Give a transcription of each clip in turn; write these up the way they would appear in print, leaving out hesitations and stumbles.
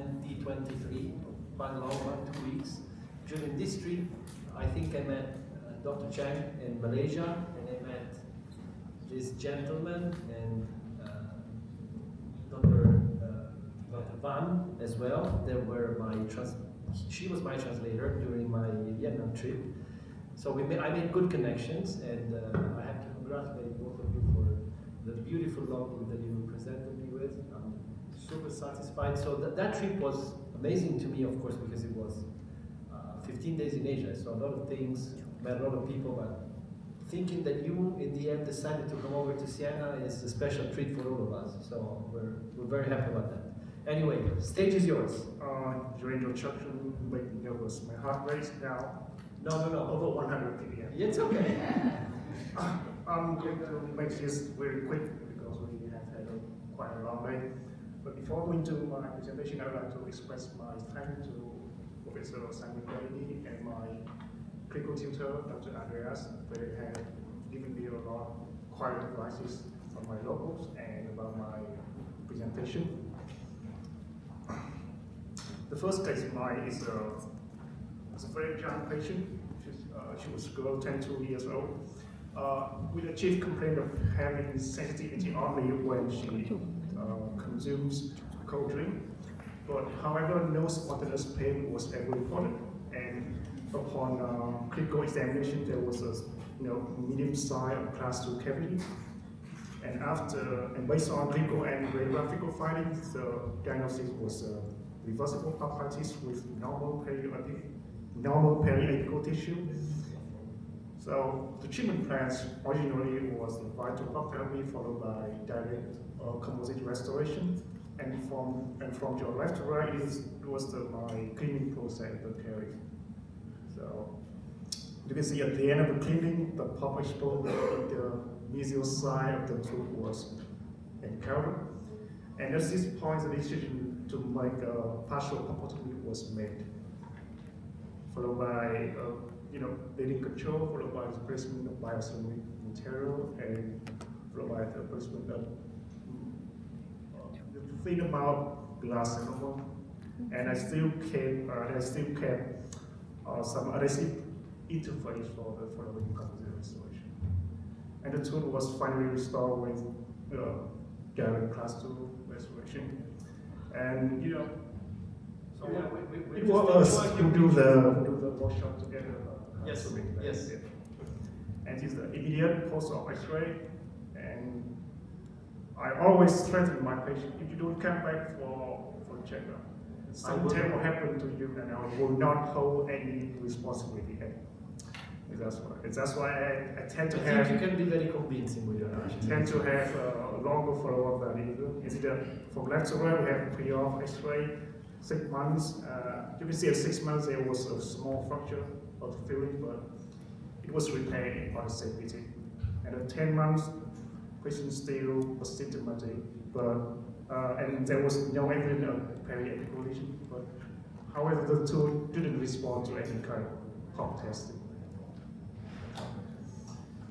2023, quite a long one, 2 weeks. During this trip, I think I met Dr. Chang in Malaysia, and I met this gentleman and Dr. Van as well. They were she was my translator during my Vietnam trip. So I made good connections, and I have to congratulate both of you for the beautiful logbook that you presented me with. I'm super satisfied. So that trip was amazing to me, of course, because it was 15 days in Asia. So a lot of things, met a lot of people, but thinking that you, in the end, decided to come over to Siena is a special treat for all of us. So we're very happy about that. Anyway, stage is yours. During your introduction, you made me nervous. My heart rate now No. over 100 ppm. It's okay. I'm going to make this very quick because we have had quite a long day. But before going to my presentation, I would like to express my thanks to Professor Simon Bailey and my clinical tutor, Dr. Andreas. They have given me a lot of quite advices on my logos and about my presentation. The first case of mine is a very young patient. She was a girl, 10 years old, with a chief complaint of having sensitivity only when she consumes cold drink. But however, no spontaneous pain was ever reported. And upon clinical examination, there was a medium size of class 2 cavity. And based on clinical and radiographical findings, the diagnosis was reversible papillitis with normal periapical tissue. So the treatment plans originally was the vital block therapy followed by direct composite restoration. And from your left to right, it was my cleaning process that carried. So you can see at the end of the cleaning, the pulp exploded in the mesial side of the tooth was encountered. And at this point, the decision to make a partial pulpotomy was made, followed by bleeding control, followed by the placement of bioceramic material, and followed by the placement of the thing about glass enamel. And I still kept some adhesive interface for the following composite restoration. And the tooth was finally restored with direct class 2 restoration. And So we it was us who do the workshop together. Yes. Yes. And it's the immediate post-op X-ray. And I always threaten my patient: if you don't come back for checkup, something will happen to you, and I will not hold any responsibility. That's why I tend to have. I think you can be very convincing with your patient. Tend to have a longer follow-up than either. Is it from left to right? We have pre-op X-ray, 6 months. You can see at 6 months there was a small fracture of the filling, but it was repaired on the same visit. And at 10 months, patient still was symptomatic, but and there was no evidence of periapical lesion. But however, the two didn't respond to any kind of pulp testing.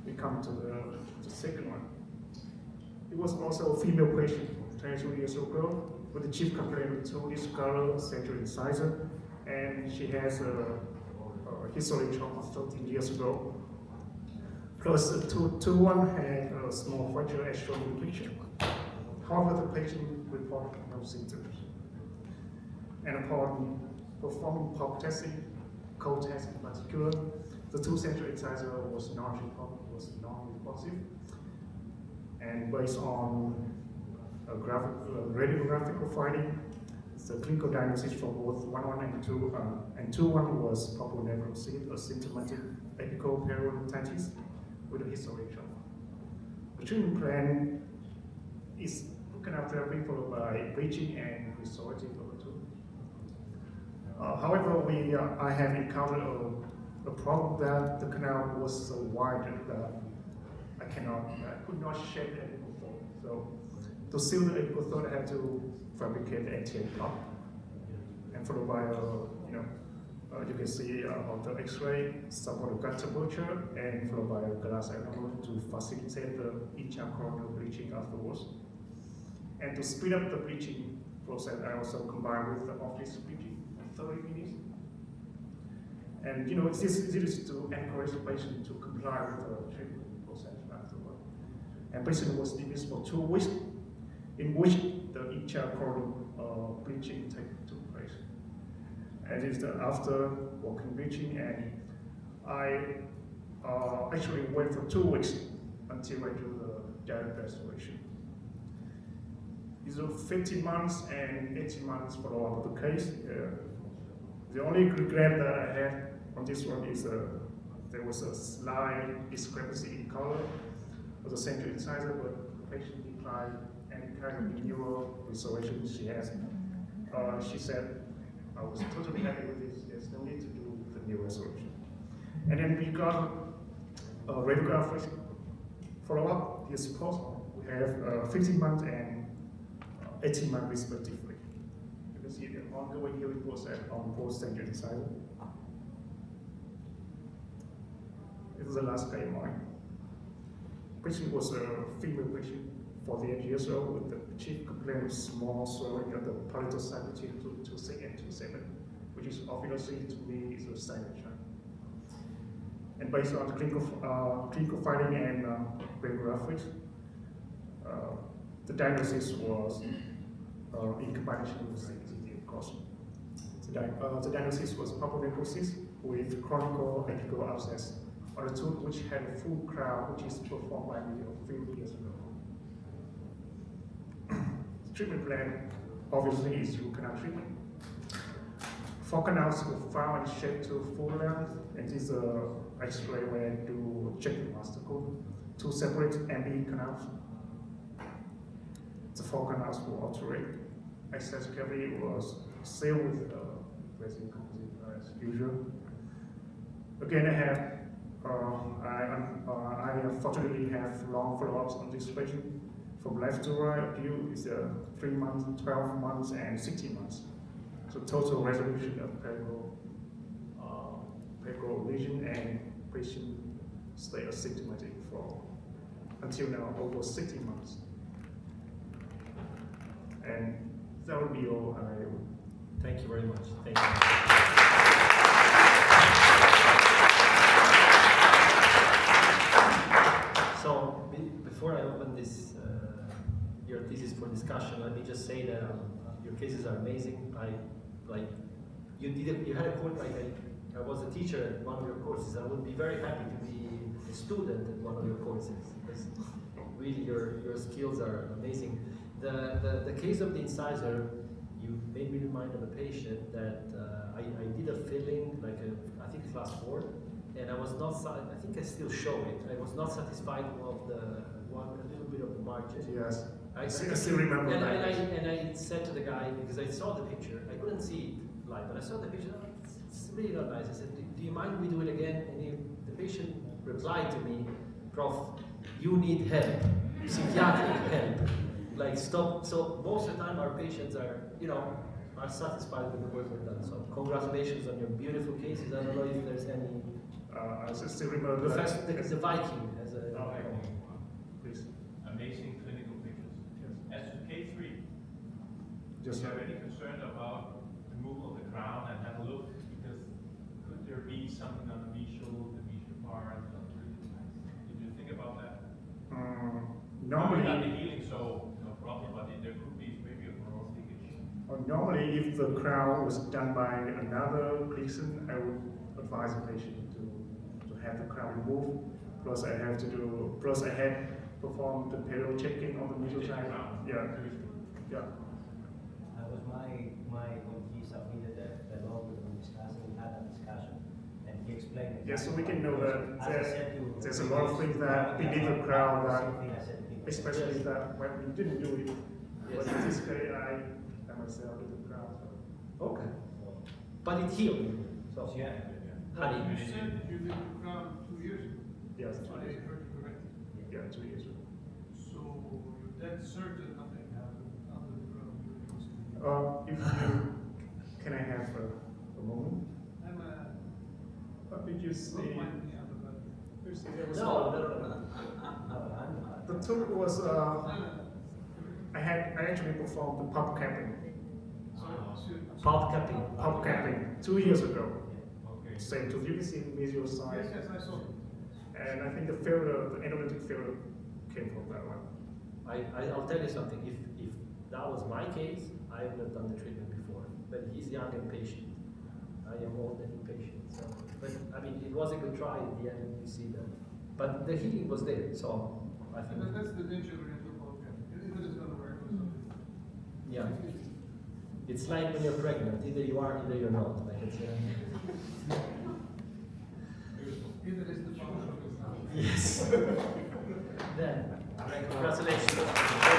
We come to the second one. It was also a female patient, 22 years old, with the chief complaint of tooth discolor, central incisor, and she has a history trauma 13 years ago. Plus, the tooth one had a small fracture as shown in the picture. However, the patient reported no symptoms. And upon performing pulp testing, cold test in particular, the tooth central incisor was non-responsive. And based on a radiographical finding, the clinical diagnosis for both 1-1 and 2-1 was pulpal necrosis, a symptomatic apical periodontitis with a history trauma. The treatment plan is canal therapy followed by bleaching and restorative of the tooth. However, I have encountered a problem that the canal was so wide that I could not shape the apical thread. So to seal the apical thread, I had to fabricate the anterior block, and followed by you can see on the X-ray some of the gut temperature, and followed by a glass enamel to facilitate the intracorneal bleaching afterwards. And to speed up the bleaching, process I also combine with the office breathing for 30 minutes. And this is to encourage the patient to comply with the treatment process afterward. And patient was dismissed for 2 weeks, in which the intracorneal bleaching took place. And it's after walking bleaching, and I actually wait for 2 weeks until I do the direct restoration. These are 15 months and 18 months follow-up of the case. The only regret that I had on this one is there was a slight discrepancy in color of the central incisor, but the patient declined any kind of neural restoration she has. She said, I was totally happy with this, there's no need to do the neural restoration. And then we got a radiographic follow-up. Here's post. We have 15 months and 18 months respectively. You can see the ongoing healing process on both central incisor. This is the last KMI. Patient was a female patient, 48 years old, with the chief complaint of small swelling at the palatal side between 2.6 and 2.7, which is obviously to me is a signature. And based on the clinical finding and radiographics, the diagnosis was in combination with CT, of course. The diagnosis was pulmonary necrosis with chronic apical abscess on a tooth which had a full crown, which is performed by me a few years ago. The treatment plan obviously is root canal treatment. 4 canals were found and shaped to full length, and this is X-ray where I do check the master code. 2 separate MB canals. The 4 canals were altered. Access cavity was sealed with resin composite as usual. Again, I unfortunately have long follow-ups on this patient. From left to right view is 3 months, 12 months, and 16 months. So total resolution of pectoral lesion, and patient stay asymptomatic for until now over 16 months. And that would be all. Thank you very much. Thank you. So before I open this your thesis for discussion, let me just say that your cases are amazing. You had a course, I was a teacher at one of your courses. I would be very happy to be a student at one of your courses, because really your skills are amazing. The case of the incisor, you made me remind of a patient that I did a filling, I think class 4, and I was not, I think I still show it. I was not satisfied of a little bit of the margin. Yes. I still remember and that. And I said to the guy, because I saw the picture, I couldn't see it live, but I saw the picture, it's really not nice. I said, do you mind we do it again? And the patient replied to me, Prof, you need help, psychiatric help. Like stop. So most of the time our patients are satisfied with the work we've done. So congratulations on your beautiful cases. I don't know if there's any. I still remember the Viking as a. Please. Amazing clinical pictures. Yes. As to K3, do Just you have any concern about removal of the crown and have a look? Because could there be something on the mesial part? Did you think about that? normally. Not the healing, so no problem, but there could be maybe a moral leakage. Normally, if the crown was done by another clinician, I would advise the patient to have the crown removed. Plus, I had performed the payroll checking on the mesial side. Yeah. That was when he submitted the law we were discussing, we had a discussion, and he explained it. Yes, so we can know that there's a lot of things that beneath beneath the crown that, that, especially that when we didn't do it. But in this case, I myself did the crown. So. Okay. But it healed. So yeah. Honey. You said that you did the crown 2 years ago. Yes, So I heard you correctly. yeah, 2 years ago. So you're dead certain nothing happened under the crown. If you can I have a moment? I'm What did you say? don't mind me under that. You see, there was No. the tool was I actually performed the pump capping Pulp cupping. pulp capping 2 years ago. Okay. Same to you can see the visual side. Yes, I saw. And I think the failure, the analytic failure came from that one. I'll tell you something. If that was my case, I would have done the treatment before. But he's young and patient. I am old and impatient. So, but I mean, it was a good try at the end. You see that. But the healing was there. So I think. And that's the danger when you do pulp capping. If it is gonna work or something. Yeah. It's like when you're pregnant. Either you are, either you're not. Like it's. Either it's the function. Yes. Then, congratulations.